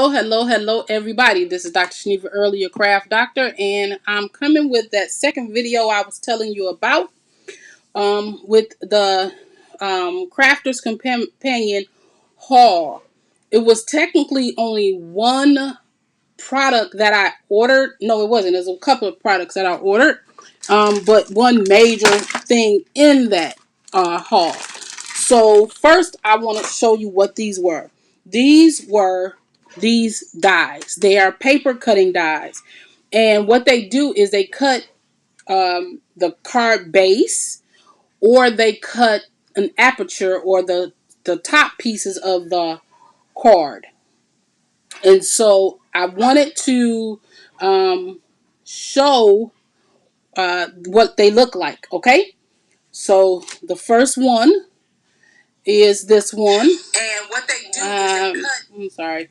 Hello, everybody. This is Dr. Shaniva Early, your craft doctor, and I'm coming with that second video I was telling you about with the Crafter's Companion haul. It was technically only one product that I ordered. No, it wasn't. There's a couple of products that I ordered, but one major thing in that haul. So first, I want to show you what these were. These were these dies. They are paper cutting dies, and what they do is they cut the card base, or they cut an aperture or the top pieces of the card. And so I wanted to show what they look like. Okay, so the first one is this one. And what they do is they cut. I'm sorry.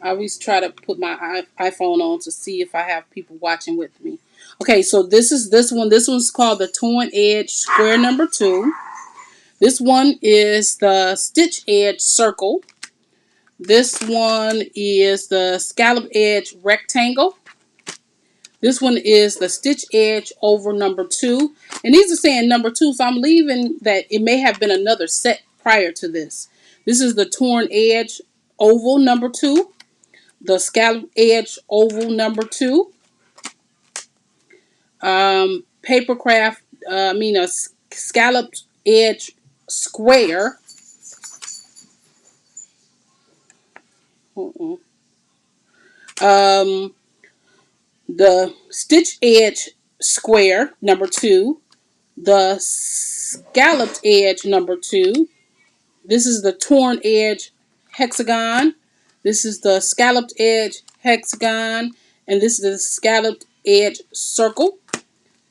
I always try to put my iPhone on to see if I have people watching with me. Okay, so this is this one. This one's called the Torn Edge Square number 2. This one is the Stitch Edge Circle. This one is the Scallop Edge Rectangle. This one is the Stitch Edge Oval number 2. And these are saying number 2, so I'm leaving that it may have been another set prior to this. This is the Torn Edge Oval number 2. The Scallop Edge Oval number 2. Papercraft, a Scalloped Edge Square. The Stitch Edge Square number 2. The Scalloped Edge number 2. This is the Torn Edge Hexagon. This is the Scalloped Edge Hexagon. And this is the Scalloped Edge Circle.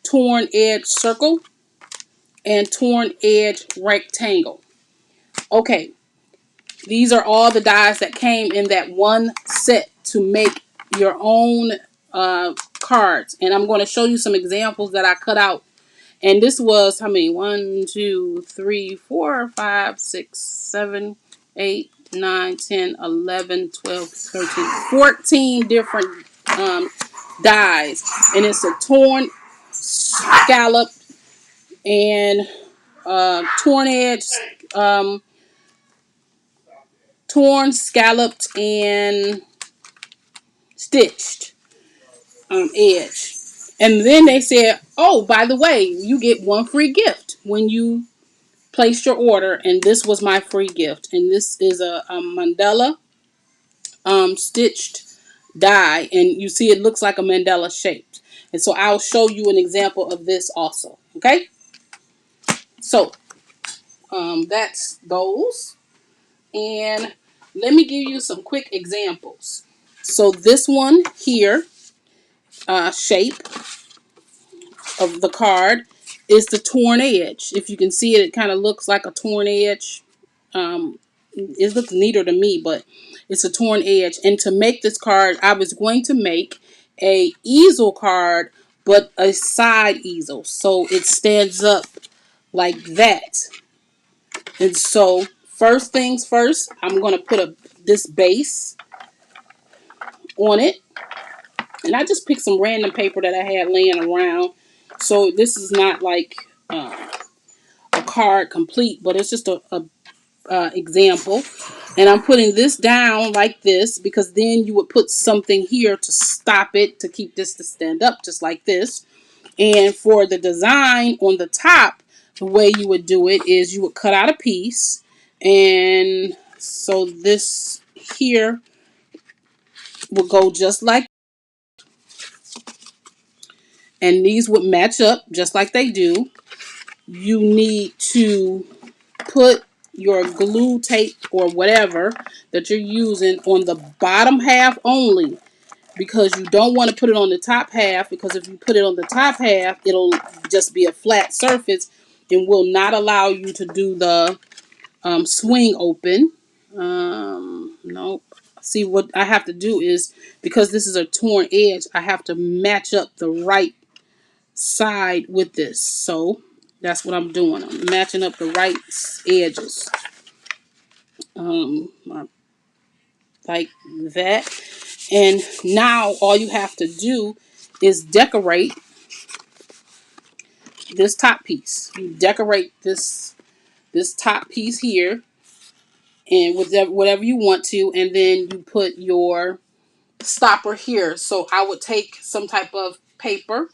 Torn Edge Circle. And Torn Edge Rectangle. Okay. These are all the dies that came in that one set to make your own cards. And I'm going to show you some examples that I cut out. And this was how many? 1, 2, 3, 4, 5, 6, 7, 8, 9, 10, 11, 12, 13, 14 different dies. And it's a torn, scallop, and torn edge, torn, scalloped, and stitched edge. And then they said, oh, by the way, you get one free gift when you place your order. And this was my free gift. And this is a mandala stitched die. And you see it looks like a mandala shaped. And so I'll show you an example of this also. Okay? So that's those. And let me give you some quick examples. So this one here, shape of the card, is the torn edge. If you can see it, it kind of looks like a torn edge. It looks neater to me, but it's a torn edge. And to make this card, I was going to make a easel card, but a side easel, so it stands up like that. And so first things first, I'm going to put this base on it. And I just picked some random paper that I had laying around. So this is not like a card complete, but it's just a example. And I'm putting this down like this because then you would put something here to stop it, to keep this to stand up just like this. And for the design on the top, the way you would do it is you would cut out a piece. And so this here will go just like, and these would match up just like they do. You need to put your glue tape or whatever that you're using on the bottom half only, because you don't want to put it on the top half, because if you put it on the top half, it'll just be a flat surface and will not allow you to do the swing open. Nope. See, what I have to do is, because this is a torn edge, I have to match up the right side with this. So that's what I'm doing. I'm matching up the right edges. My like that. And now all you have to do is decorate this top piece. You decorate this top piece here and with whatever you want to, and then you put your stopper here. So I would take some type of paper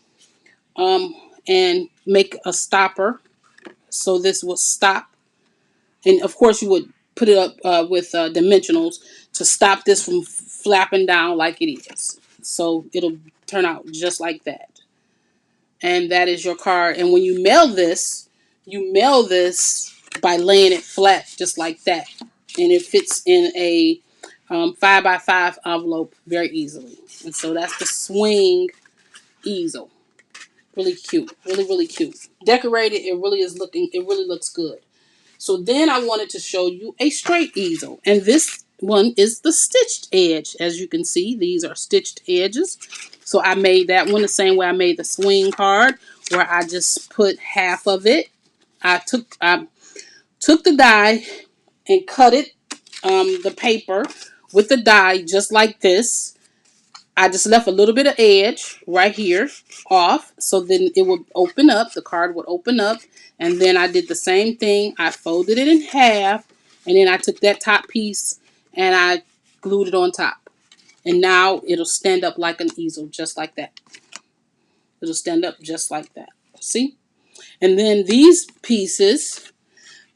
um and make a stopper, so this will stop. And of course you would put it up with dimensionals to stop this from flapping down like it is, so it'll turn out just like that. And that is your card. And when you mail this by laying it flat just like that, and it fits in a 5x5 envelope very easily. And so that's the swing easel. Really cute, really cute. Decorated, it really looks good. So then I wanted to show you a straight easel, and this one is the stitched edge. As you can see, these are stitched edges. So I made that one the same way I made the swing card, where I just put half of it. I took the die and cut it, the paper with the die just like this. I just left a little bit of edge right here off, so then it would open up, the card would open up, and then I did the same thing. I folded it in half, and then I took that top piece and I glued it on top. And now it'll stand up like an easel, just like that. It'll stand up just like that. See? And then these pieces,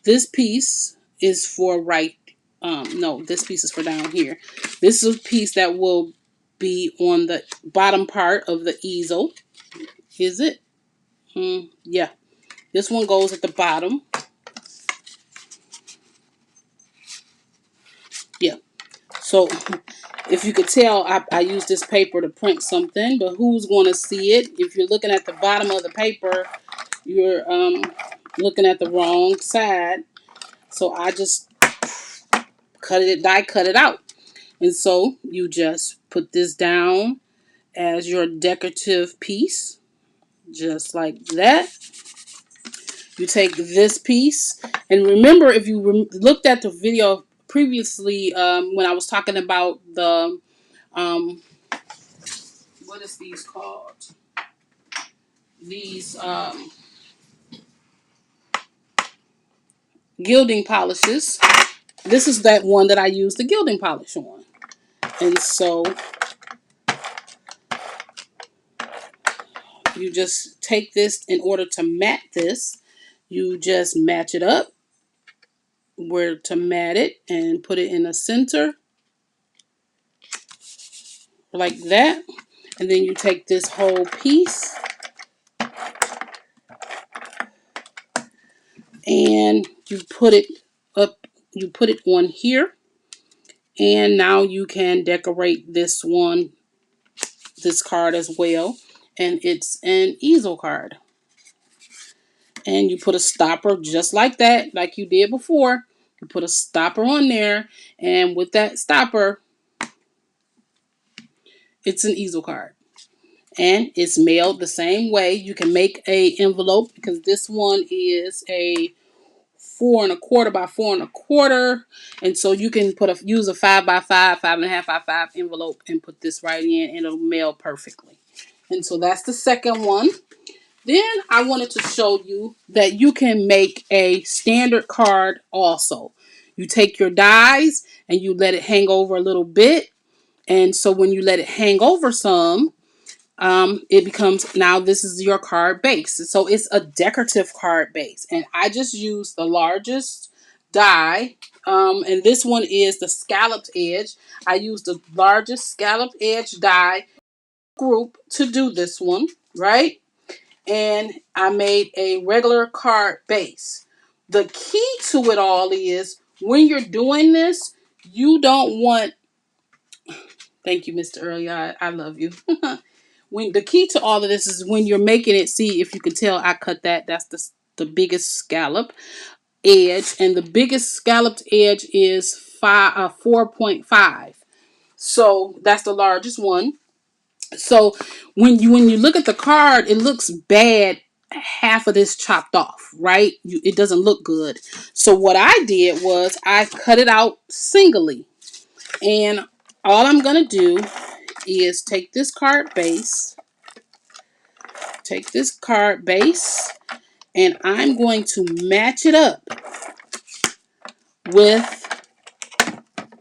this piece is for right, no, this piece is for down here. This is a piece that will be on the bottom part of the easel. Is it? Yeah. This one goes at the bottom. Yeah. So if you could tell, I use this paper to print something, but who's going to see it? If you're looking at the bottom of the paper, you're looking at the wrong side. So I just die cut it out. And so you just put this down as your decorative piece, just like that. You take this piece, and remember, if you looked at the video previously, when I was talking about the, what is these called? These gilding polishes. This is that one that I used the gilding polish on. And so you just take this in order to mat this. You just match it up where to mat it and put it in the center like that. And then you take this whole piece and you put it up, you put it on here. And now you can decorate this one, this card as well. And it's an easel card. And you put a stopper just like that, like you did before. You put a stopper on there, and with that stopper, it's an easel card. And it's mailed the same way. You can make a envelope, because this one is a 4 1/4 by 4 1/4, and so you can use a 5x5, 5.5x5 envelope and put this right in, and it'll mail perfectly. And so that's the second one. Then I wanted to show you that you can make a standard card also. You take your dies and you let it hang over a little bit. And so when you let it hang over some, it becomes, now this is your card base. So it's a decorative card base. And I just used the largest die. And this one is the scalloped edge. I used the largest scalloped edge die group to do this one, right? And I made a regular card base. The key to it all is, when you're doing this, you don't want, thank you, Mr. Early, I love you. When the key to all of this is when you're making it, see if you can tell I cut that, that's the biggest scallop edge, and the biggest scalloped edge is 4.5. So that's the largest one. So when you look at the card, it looks bad, half of this chopped off, right? It doesn't look good. So what I did was I cut it out singly. And all I'm going to do is take this card base, and I'm going to match it up with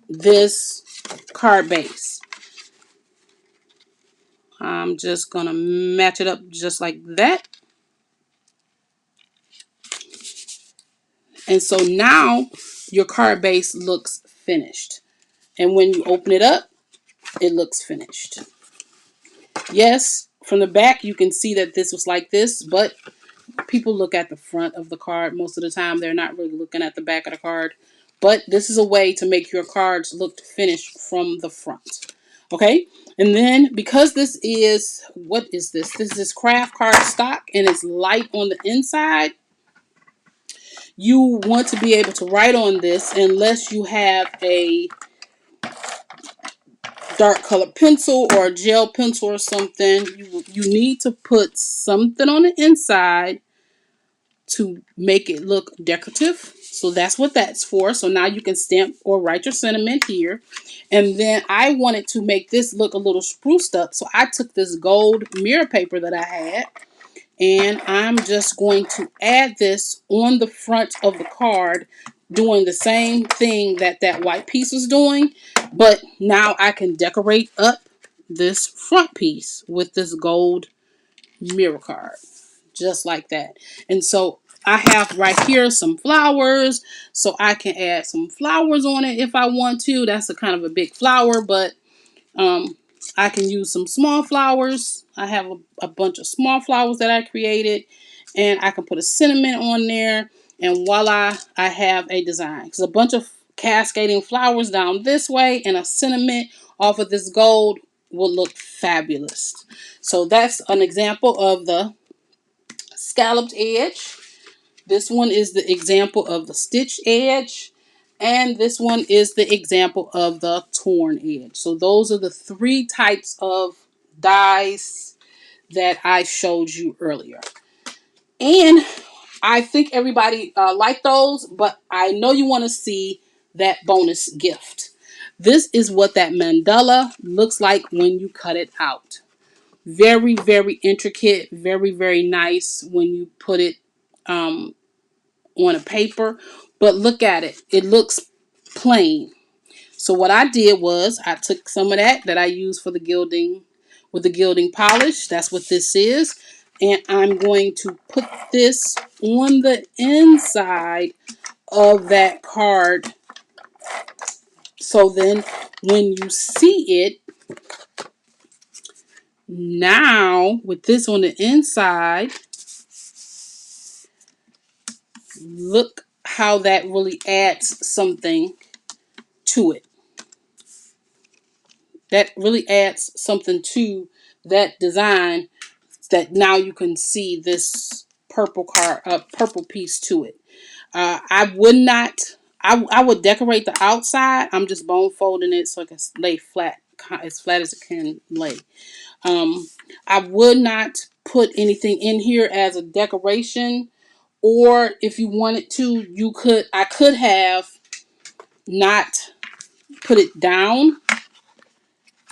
this card base. I'm just going to match it up just like that. And so now your card base looks finished. And when you open it up, it looks finished. Yes, from the back you can see that this was like this, but people look at the front of the card most of the time. They're not really looking at the back of the card. But this is a way to make your cards look finished from the front. Okay? And then because this is, what is this? This is craft card stock and it's light on the inside. You want to be able to write on this unless you have a dark color pencil or a gel pencil or something. You need to put something on the inside to make it look decorative. So that's what that's for. So now you can stamp or write your sentiment here. And then I wanted to make this look a little spruced up. So I took this gold mirror paper that I had. And I'm just going to add this on the front of the card, doing the same thing that that white piece was doing. But now I can decorate up this front piece with this gold mirror card. Just like that. And so I have right here some flowers, so I can add some flowers on it if I want to. That's a kind of a big flower, but I can use some small flowers. I have a bunch of small flowers that I created, and I can put a sentiment on there, and voila, I have a design. Because a bunch of cascading flowers down this way and a sentiment off of this gold will look fabulous. So that's an example of the scalloped edge. This one is the example of the stitch edge. And this one is the example of the torn edge. So those are the three types of dies that I showed you earlier. And I think everybody liked those, but I know you want to see that bonus gift. This is what that mandala looks like when you cut it out. Very, very intricate, very, very nice when you put it on a paper. But look at it. It looks plain. So what I did was I took some of that I used for the gilding with the gilding polish. That's what this is. And I'm going to put this on the inside of that card. So then when you see it, now with this on the inside, look how that really adds something to it. That really adds something to that design, that now you can see this purple purple piece to it. I would not, I would decorate the outside. I'm just bone folding it so it can lay flat, as flat as it can lay. I would not put anything in here as a decoration, or if you wanted to, I could have not put it down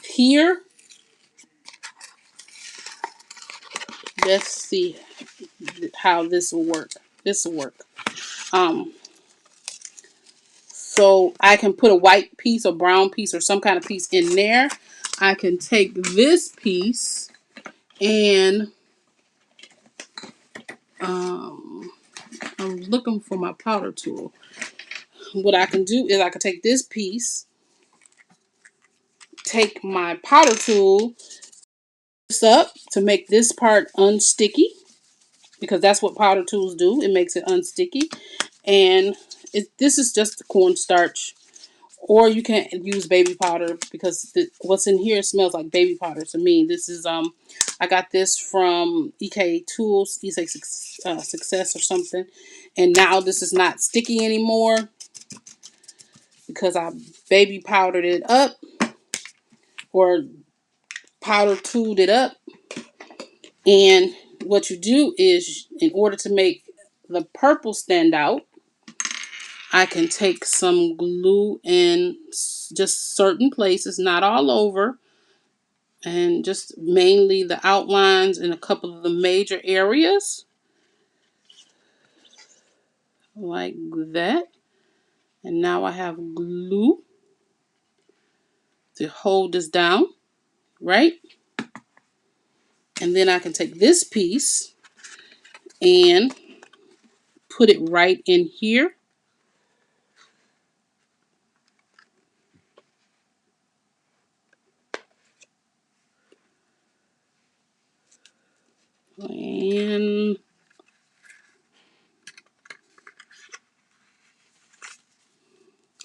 here. Let's see how this will work. This will work. So I can put a white piece or brown piece or some kind of piece in there. I can take this piece and I'm looking for my powder tool. What I can do is I can take this piece, take my powder tool, this up to make this part unsticky, because that's what powder tools do. It makes it unsticky. And this is just cornstarch, or you can use baby powder, because what's in here smells like baby powder to me. This is I got this from EK Tools, EK Success or something, and now this is not sticky anymore because I baby powdered it up or powder tooled it up. And what you do is, in order to make the purple stand out, I can take some glue and just certain places, not all over, and just mainly the outlines in a couple of the major areas, like that. And now I have glue to hold this down, right? And then I can take this piece and put it right in here. And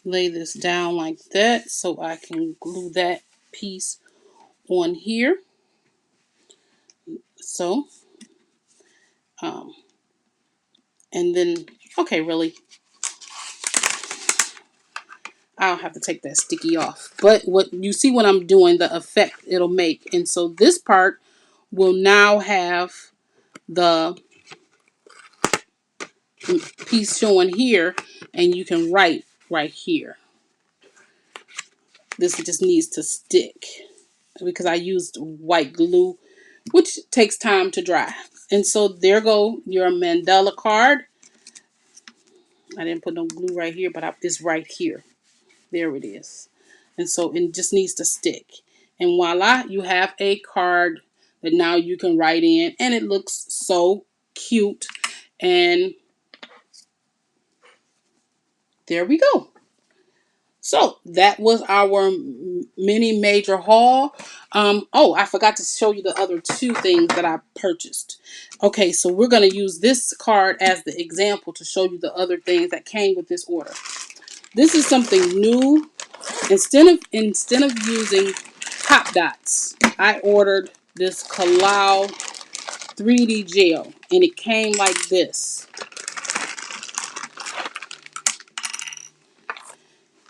lay this down like that so I can glue that piece on here. So, um, and then, okay, really, I'll have to take that sticky off. But what you see what I'm doing, the effect it'll make. And so this part will now have the piece showing here, and you can write right here. This just needs to stick because I used white glue, which takes time to dry. And so there go your mandala card. I didn't put no glue right here, but it's right here. There it is. And so it just needs to stick. And voila, you have a card that now you can write in, and it looks so cute. And there we go. So that was our mini major haul. Oh, I forgot to show you the other two things that I purchased. Okay, so we're going to use this card as the example to show you the other things that came with this order. This is something new. Instead of using Pop Dots, I ordered this Kalau 3D gel, and it came like this.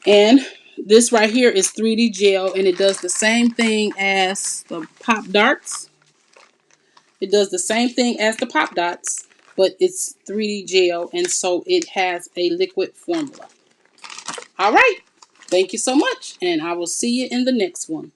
And this right here is 3D gel, and it does the same thing as the Pop Darts. It does the same thing as the Pop Dots, but it's 3D gel, and so it has a liquid formula. All right. Thank you so much, and I will see you in the next one.